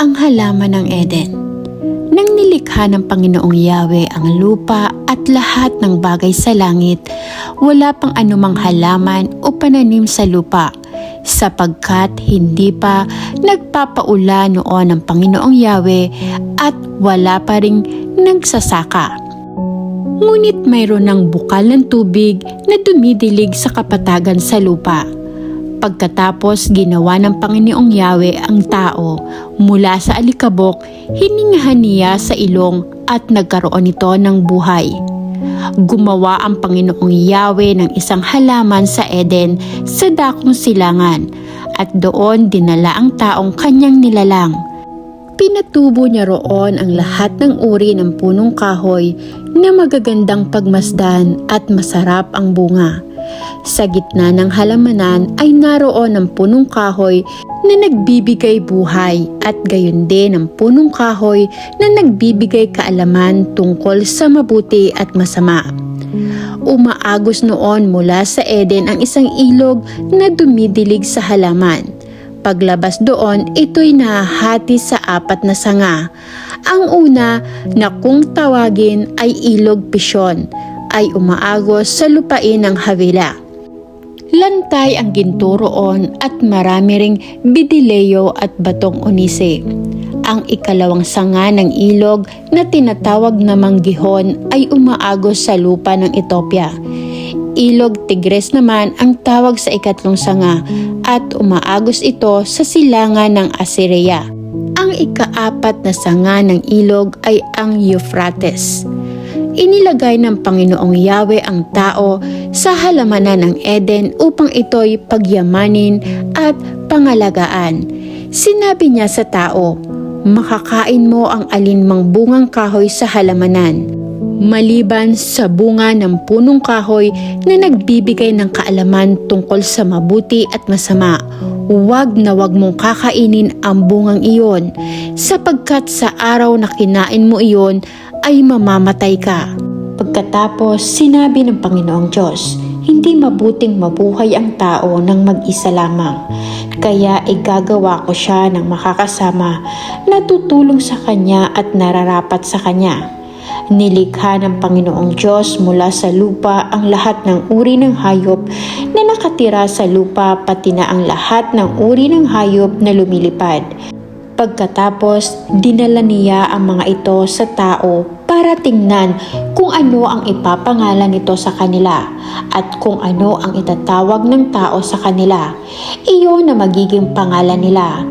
ang halaman ng Eden. Nang nilikha ng Panginoong Yahweh ang lupa at lahat ng bagay sa langit, wala pang anumang halaman o pananim sa lupa, sapagkat hindi pa nagpapaula noon ang Panginoong Yahweh at wala pa ring nagsasaka. Ngunit mayroon ng bukal ng tubig na dumidilig sa kapatagan sa lupa. Pagkatapos ginawa ng Panginoong Yahweh ang tao mula sa alikabok, hiningahan niya sa ilong at nagkaroon ito ng buhay. Gumawa ang Panginoong Yahweh ng isang halaman sa Eden sa dakong silangan at doon dinala ang taong kanyang nilalang. Pinatubo niya roon ang lahat ng uri ng punong kahoy na magagandang pagmasdan at masarap ang bunga. Sa gitna ng halamanan ay naroon ang punong kahoy na nagbibigay buhay at gayon din ang punong kahoy na nagbibigay kaalaman tungkol sa mabuti at masama. Umaagos noon mula sa Eden ang isang ilog na dumidilig sa halaman. Paglabas doon, ito'y nahahati sa 4 na sanga. Ang una na kung tawagin ay ilog Pishon ay umaagos sa lupain ng Havila. Lantay ang ginto roon at marami ring bidileyo at batong onise. Ang ikalawang sanga ng ilog na tinatawag namang Gihon ay umaagos sa lupa ng Ethiopia. Ilog Tigres naman ang tawag sa ikatlong sanga at umaagos ito sa silangan ng Assyria. Ang ika-4 na sanga ng ilog ay ang Euphrates. Inilagay ng Panginoong Yahweh ang tao sa halamanan ng Eden upang ito'y pagyamanin at pangalagaan. Sinabi niya sa tao, "Makakain mo ang alinmang bungang kahoy sa halamanan, maliban sa bunga ng punong kahoy na nagbibigay ng kaalaman tungkol sa mabuti at masama. Huwag na huwag mong kakainin ang bungang iyon, sapagkat sa araw na kinain mo iyon ay mamamatay ka." Pagkatapos, sinabi ng Panginoong Diyos, "Hindi mabuting mabuhay ang tao ng mag-isa lamang. Kaya igagawa ko siya ng makakasama na tutulong sa kanya at nararapat sa kanya." Nilikha ng Panginoong Diyos mula sa lupa ang lahat ng uri ng hayop na nakatira sa lupa, pati na ang lahat ng uri ng hayop na lumilipad. Pagkatapos, dinala niya ang mga ito sa tao para tingnan kung ano ang ipapangalan nito sa kanila at kung ano ang itatawag ng tao sa kanila. Iyon na magiging pangalan nila.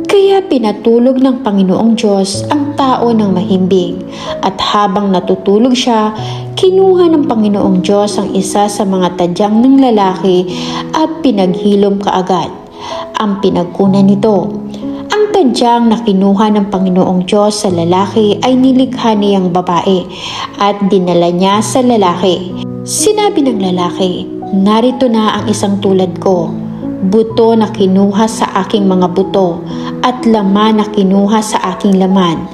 Kaya pinatulog ng Panginoong Diyos ang tao ng mahimbing at habang natutulog siya, kinuha ng Panginoong Diyos ang isa sa mga tadyang ng lalaki at pinaghilom kaagad. Ang pinagkunan nito, ang tadyang na kinuha ng Panginoong Diyos sa lalaki ay nilikha niyang babae at dinala niya sa lalaki. Sinabi ng lalaki, "Narito na ang isang tulad ko, buto na kinuha sa aking mga buto at laman na kinuha sa aking laman."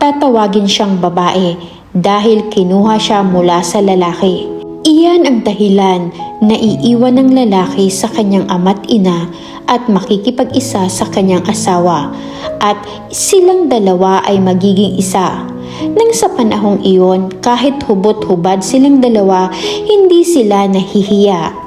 Tatawagin siyang babae dahil kinuha siya mula sa lalaki. Iyan ang dahilan na iiwan ng lalaki sa kanyang ama't ina at makikipag-isa sa kanyang asawa at silang dalawa ay magiging isa. Nang sa panahong iyon, kahit hubot-hubad silang dalawa, hindi sila nahihiya.